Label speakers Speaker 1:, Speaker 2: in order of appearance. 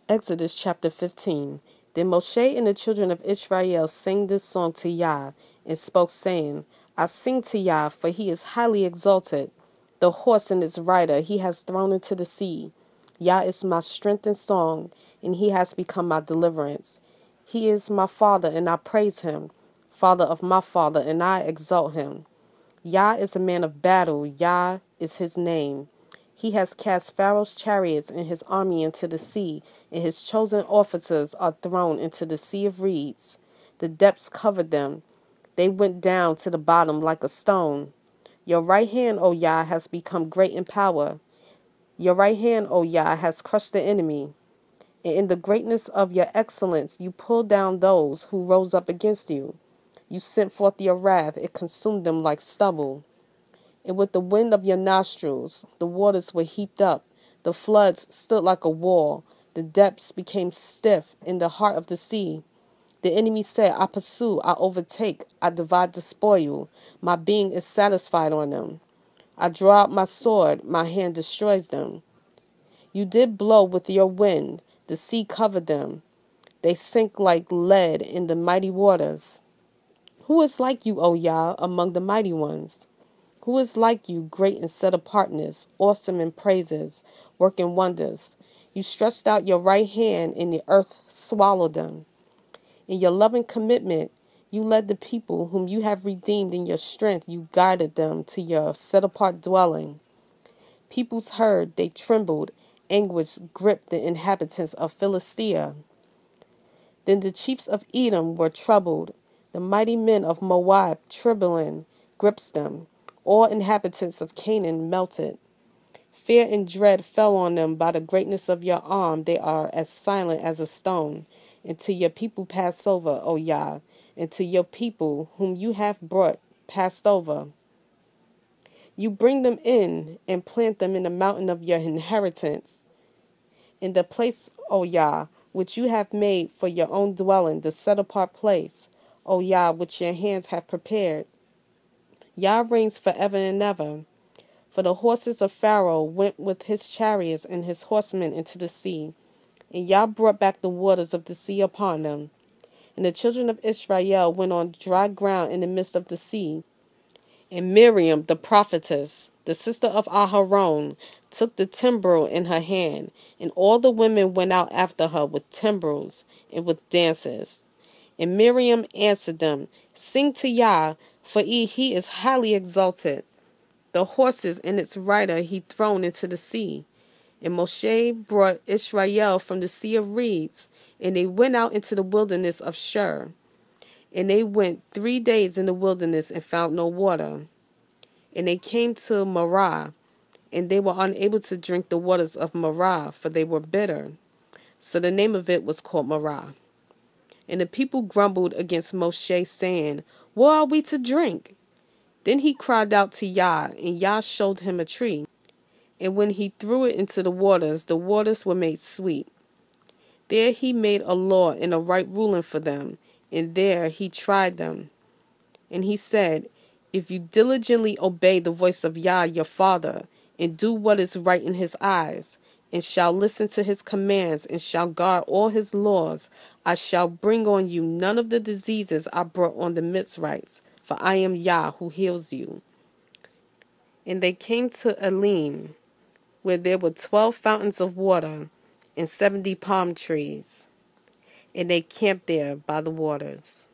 Speaker 1: Exodus chapter 15. Then Moshe and the children of Israel sang this song to Yah, and spoke, saying, I sing to Yah, for he is highly exalted. The horse and its rider he has thrown into the sea. Yah is my strength and song, and he has become my deliverance. He is my father, and I praise him, father of my father, and I exalt him. Yah is a man of battle, Yah is his name. He has cast Pharaoh's chariots and his army into the sea, and his chosen officers are thrown into the sea of reeds. The depths covered them. They went down to the bottom like a stone. Your right hand, O Yah, has become great in power. Your right hand, O Yah, has crushed the enemy. And in the greatness of your excellence, you pulled down those who rose up against you. You sent forth your wrath, it consumed them like stubble. And with the wind of your nostrils, the waters were heaped up. The floods stood like a wall. The depths became stiff in the heart of the sea. The enemy said, I pursue, I overtake, I divide the spoil. My being is satisfied on them. I draw out my sword, my hand destroys them. You did blow with your wind, the sea covered them. They sink like lead in the mighty waters. Who is like you, O Yah, among the mighty ones? Who is like you, great in set apartness, awesome in praises, working wonders? You stretched out your right hand, and the earth swallowed them. In your loving commitment, you led the people whom you have redeemed. In your strength, you guided them to your set-apart dwelling. Peoples heard, they trembled. Anguish gripped the inhabitants of Philistia. Then the chiefs of Edom were troubled. The mighty men of Moab, trembling, grips them. All inhabitants of Canaan melted. Fear and dread fell on them by the greatness of your arm. They are as silent as a stone. Until your people pass over, O Yah, until your people whom you have brought passed over. You bring them in and plant them in the mountain of your inheritance, in the place, O Yah, which you have made for your own dwelling, the set-apart place, O Yah, which your hands have prepared. Yah reigns forever and ever. For the horses of Pharaoh went with his chariots and his horsemen into the sea, and Yah brought back the waters of the sea upon them. And the children of Israel went on dry ground in the midst of the sea. And Miriam, the prophetess, the sister of Aharon, took the timbrel in her hand, and all the women went out after her with timbrels and with dances. And Miriam answered them, Sing to Yah, for he is highly exalted. The horses and its rider he thrown into the sea. And Moshe brought Israel from the sea of reeds, and they went out into the wilderness of Shur. And they went 3 days in the wilderness and found no water. And they came to Marah, and they were unable to drink the waters of Marah, for they were bitter. So the name of it was called Marah. And the people grumbled against Moshe, saying, What are we to drink? Then he cried out to Yah, and Yah showed him a tree. And when he threw it into the waters were made sweet. There he made a law and a right ruling for them, and there he tried them. And he said, If you diligently obey the voice of Yah your father, and do what is right in his eyes, and shall listen to his commands, and shall guard all his laws, I shall bring on you none of the diseases I brought on the Mitzrites, for I am Yah who heals you. And they came to Elim, where there were 12 fountains of water, and 70 palm trees, and they camped there by the waters.